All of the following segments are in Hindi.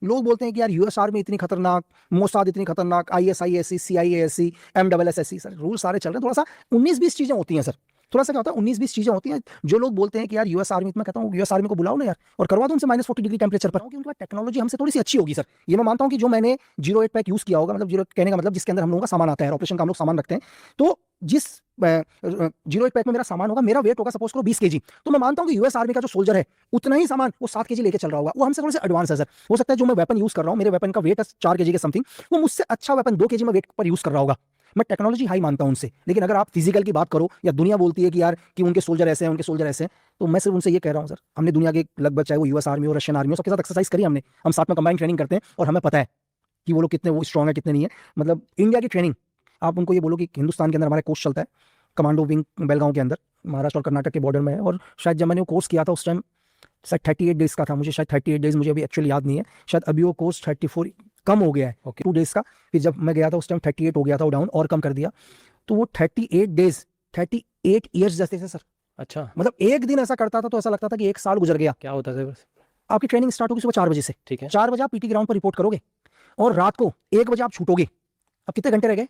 लोग बोलते हैं कि यार यूएस आर्मी इतनी खतरनाक, मोसाद इतनी खतरनाक, आईएसआईएससी, सीआईएएससी, एमडबलएसएससी, सर रूल सारे चल रहे हैं। थोड़ा सा 19-20 चीजें होती हैं सर, थोड़ा सा क्या होता है 19-20 चीजें होती हैं। जो लोग बोलते हैं कि यार यूएस आर्मी, मैं कहता हूँ यूएस आर्मी को बुलाओ ना यार और करवा दो उनसे -40 डिग्री टेम्परेचर पर, क्योंकि उनके पास टेक्नोलॉजी हमसे थोड़ी सी अच्छी होगी सर। ये मैं मानता हूँ कि जो मैंने 08 पैक यूज किया होगा, मतलब जीरो कहने का मतलब जिसके अंदर हम लोगों का सामान आता है, ऑपरेशन का हम लोग सामान रखते हैं, तो जिस 08 पैक में मेरा सामान होगा, मेरा वेट होगा सपोज करो 20 केजी, तो मैं मानता हूँ कि यूएस आर्मी का जो सोल्जर है उतना ही सामान वो 7 केजी लेके चल रहा होगा। वो हमसे थोड़े से एडवांस है सर। हो सकता है जो मैं वेपन यूज कर रहा हूँ, मेरे वेपन का वेट है 4 केजी के समथिंग, वो मुझसे अच्छा वेपन 2 केजी में वेट पर यूज कर रहा होगा। मैं टेक्नोलॉजी हाई मानता हूं उनसे। लेकिन अगर आप फिजिकल की बात करो, या दुनिया बोलती है कि यार कि उनके सोल्जर ऐसे हैं, उनके सोल्जर ऐसे हैं, तो मैं सिर्फ उनसे ये कह रहा हूं सर, हमने दुनिया के लगभग चाहे वो यूएस आर्मी हो, रशियन आर्मी हो, सबके साथ एक्सरसाइज करी हमने, हम साथ में कंबाइन ट्रेनिंग करते हैं और हमें पता है कि वो लोग कितने वो स्ट्रॉन्ग है कितने नहीं है। मतलब इंडिया की ट्रेनिंग, आप उनको ये बोलो कि हिंदुस्तान के अंदर हमारा कोर्स चलता है कमांडो विंग बेलगांव के अंदर, महाराष्ट्र और कर्नाटक के बॉर्डर में है। और शायद जब मैंने वो कोर्स किया था उस टाइम शायद 38 डेज का था, मुझे शायद 38 डेज, मुझे अभी एक्चुअली याद नहीं है, शायद अभी वो कोर्स 34 कम हो गया है, 2 डेज का। फिर जब मैं गया था उस टाइम 38 हो गया था, वो डाउन और कम कर दिया। तो वो 38 डेज 38 ईयर्स जैसे थे सर। अच्छा, मतलब एक दिन ऐसा करता था तो ऐसा लगता था कि 1 साल गुजर गया। क्या होता है बस? आपकी ट्रेनिंग स्टार्ट होगी सुबह 4 बजे से, ठीक है। 4 बजे आप पीटी ग्राउंड पर रिपोर्ट करोगे और रात को 1 बजे आप छूटोगे। अब कितने घंटे रह गए?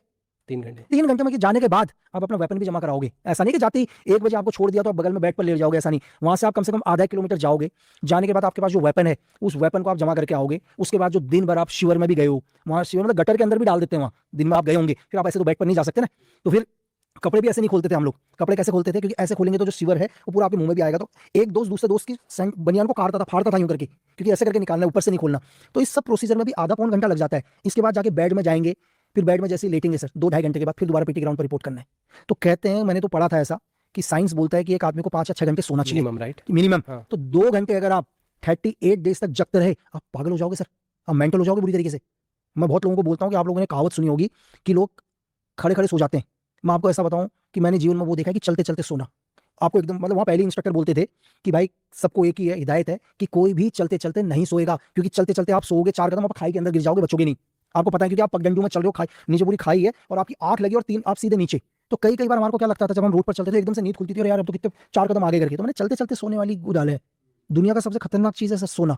3 घंटे। 3 घंटे में कि जाने के बाद आप अपना वेपन भी जमा कराओगे। ऐसा नहीं कि जाते ही 1 बजे आपको छोड़ दिया तो आप बगल में बेड पर ले जाओगे, ऐसा नहीं। वहां से आप कम से कम आधा किलोमीटर जाओगे, जाने के बाद आपके पास जो वेपन है उस वेपन को आप जमा करके आओगे। उसके बाद जो दिन भर आप शिवर में भी गए हो, वहां शिवर मतलब गटर के अंदर भी डाल देते हैं, वहां दिन में आप गए होंगे, फिर आप ऐसे तो बेड पर नहीं जा सकते ना, तो फिर कपड़े भी ऐसे नहीं खोलते थे हम लोग। कपड़े कैसे खोलते थे? क्योंकि ऐसे खोलेंगे तो जो शिवर है वो पूरा आपके मुंह में भी आएगा। तो एक दोस्त दूसरे दोस्त की बनियान को काटता था, फाड़ता था यूं करके, क्योंकि ऐसे करके निकालना है, ऊपर से नहीं खोलना। तो इस सब प्रोसीजर में भी आधा पौन घंटा लग जाता है। इसके बाद जाके बेड में जाएंगे, फिर बेड में जैसे ही लेटेंगे सर 2-2.5 घंटे के बाद फिर दोबारा पीटी ग्राउंड पर रिपोर्ट करना है। तो कहते हैं, मैंने तो पढ़ा था ऐसा कि साइंस बोलता है कि एक आदमी को 5 या 6 घंटे सोना चाहिए मिनिमम, राइट? मिनिमम। हाँ। तो 2 घंटे अगर आप 38 डेज तक जगते रहे, आप पागल हो जाओगे सर, आप मेंटल हो जाओगे बुरी तरीके से। मैं बहुत लोगों को बोलता हूँ कि आप लोगों ने कहावत सुनी होगी कि लोग खड़े खड़े सो जाते हैं। मैं आपको ऐसा बताऊं कि मैंने जीवन में वो देखा है कि चलते चलते सोना। आपको एकदम मतलब वहां पहले इंस्ट्रक्टर बोलते थे कि भाई सबको एक ही है हिदायत है कि कोई भी चलते चलते नहीं सोएगा, क्योंकि चलते चलते आप सोओगे 4 कदम आप खाई के अंदर गिर जाओगे, बचोगे नहीं। आपको पता है क्योंकि आप पगडंडू में चल रहे हो, खाई नीचे पूरी खाई है और आपकी आंख लगी और 3 आप सीधे नीचे। तो कई कई बार हमारे को क्या लगता था जब हम रोड पर चलते थे एकदम से नींद खुलती थी और यार अब तो कितने 4 कदम आगे करके, तो मैंने चलते चलते सोने वाली उड़ाल है। दुनिया का सबसे खतरनाक चीज है सर सोना।